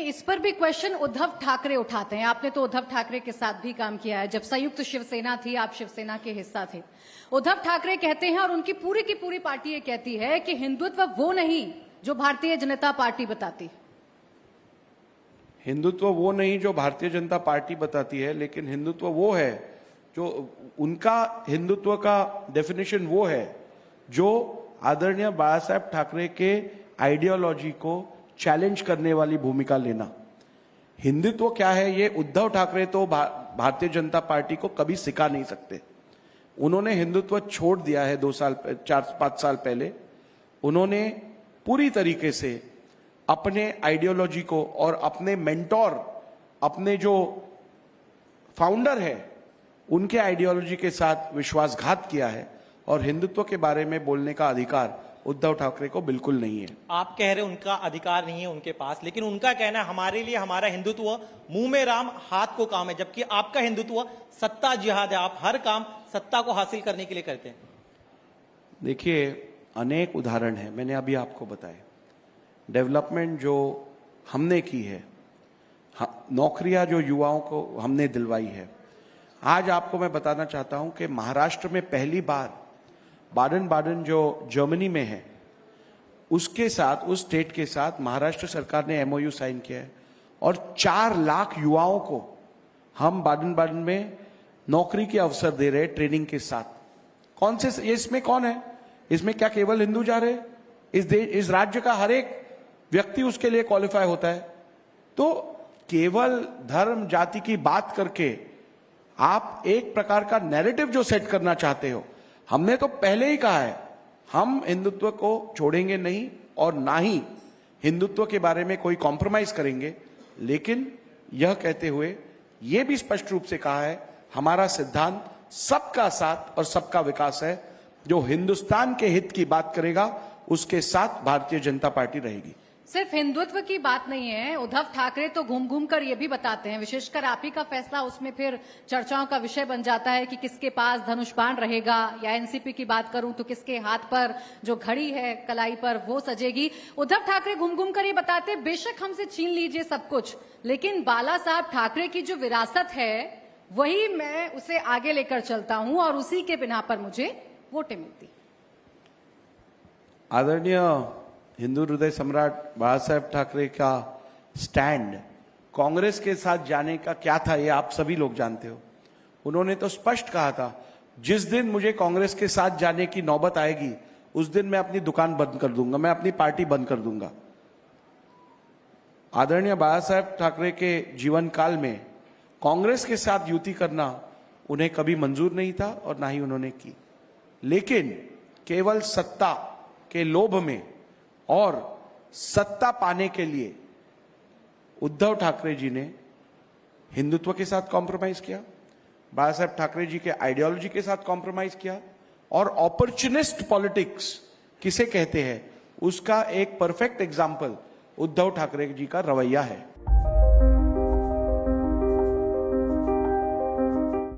इस पर भी क्वेश्चन उद्धव ठाकरे उठाते हैं। आपने तो उद्धव ठाकरे के साथ भी काम किया है। जब संयुक्त शिवसेना थी, आप शिवसेना के हिस्सा थे। उद्धव ठाकरे कहते हैं और उनकी की पूरी पार्टी ये कहती है कि हिंदुत्व वो नहीं जो भारतीय जनता पार्टी बताती। हिंदुत्व वो नहीं जो भारतीय जनता पार्टी बताती है, लेकिन हिंदुत्व वो है जो उनका हिंदुत्व का डेफिनेशन वो है जो आदरणीय बाला साहेब ठाकरे के आइडियोलॉजी को चैलेंज करने वाली भूमिका लेना। हिंदुत्व क्या है ये उद्धव ठाकरे तो भारतीय जनता पार्टी को कभी सिखा नहीं सकते। उन्होंने हिंदुत्व छोड़ दिया है 4-5 साल पहले। उन्होंने पूरी तरीके से अपने आइडियोलॉजी को और अपने मेंटोर, अपने जो फाउंडर है, उनके आइडियोलॉजी के साथ विश्वासघात किया है और हिंदुत्व के बारे में बोलने का अधिकार उद्धव ठाकरे को बिल्कुल नहीं है। आप कह रहे उनका अधिकार नहीं है उनके पास, लेकिन उनका कहना है हमारे लिए हमारा हिंदुत्व मुंह में राम हाथ को काम है, जबकि आपका हिंदुत्व सत्ता जिहाद है। आप हर काम सत्ता को हासिल करने के लिए करते हैं। देखिए, अनेक उदाहरण है, मैंने अभी आपको बताए। डेवलपमेंट जो हमने की है, नौकरियां जो युवाओं को हमने दिलवाई है। आज आपको मैं बताना चाहता हूं कि महाराष्ट्र में पहली बार बाडन जो जर्मनी में है, उसके साथ, उस स्टेट के साथ महाराष्ट्र सरकार ने एमओयू साइन किया है और 4 लाख युवाओं को हम बाडन में नौकरी के अवसर दे रहे हैं ट्रेनिंग के साथ। कौन से, इसमें कौन है? इसमें क्या केवल हिंदू जा रहे? इस राज्य का हर एक व्यक्ति उसके लिए क्वालिफाई होता है। तो केवल धर्म जाति की बात करके आप एक प्रकार का नैरेटिव जो सेट करना चाहते हो, हमने तो पहले ही कहा है हम हिंदुत्व को छोड़ेंगे नहीं और ना ही हिंदुत्व के बारे में कोई कॉम्प्रोमाइज करेंगे। लेकिन यह कहते हुए यह भी स्पष्ट रूप से कहा है हमारा सिद्धांत सबका साथ और सबका विकास है। जो हिंदुस्तान के हित की बात करेगा उसके साथ भारतीय जनता पार्टी रहेगी। सिर्फ हिंदुत्व की बात नहीं है, उद्धव ठाकरे तो घूम घूम कर ये भी बताते हैं, विशेषकर आप ही का फैसला उसमें फिर चर्चाओं का विषय बन जाता है कि किसके पास धनुष बाण रहेगा, या एनसीपी की बात करूं तो किसके हाथ पर जो घड़ी है कलाई पर वो सजेगी। उद्धव ठाकरे घूम घूम कर ये बताते हैं बेशक हमसे छीन लीजिए सब कुछ, लेकिन बाला साहब ठाकरे की जो विरासत है वही मैं उसे आगे लेकर चलता हूं और उसी के बिना पर मुझे वोटें मिलती। आदरणीय हिंदू हृदय सम्राट बाला साहेब ठाकरे का स्टैंड कांग्रेस के साथ जाने का क्या था ये आप सभी लोग जानते हो। उन्होंने तो स्पष्ट कहा था जिस दिन मुझे कांग्रेस के साथ जाने की नौबत आएगी उस दिन मैं अपनी दुकान बंद कर दूंगा, मैं अपनी पार्टी बंद कर दूंगा। आदरणीय बाला साहेब ठाकरे के जीवन काल में कांग्रेस के साथ युति करना उन्हें कभी मंजूर नहीं था और ना ही उन्होंने की। लेकिन केवल सत्ता के लोभ में और सत्ता पाने के लिए उद्धव ठाकरे जी ने हिंदुत्व के साथ कॉम्प्रोमाइज किया, बाला साहेब ठाकरे जी के आइडियोलॉजी के साथ कॉम्प्रोमाइज किया और ऑपर्चुनिस्ट पॉलिटिक्स किसे कहते हैं उसका एक परफेक्ट एग्जाम्पल उद्धव ठाकरे जी का रवैया है।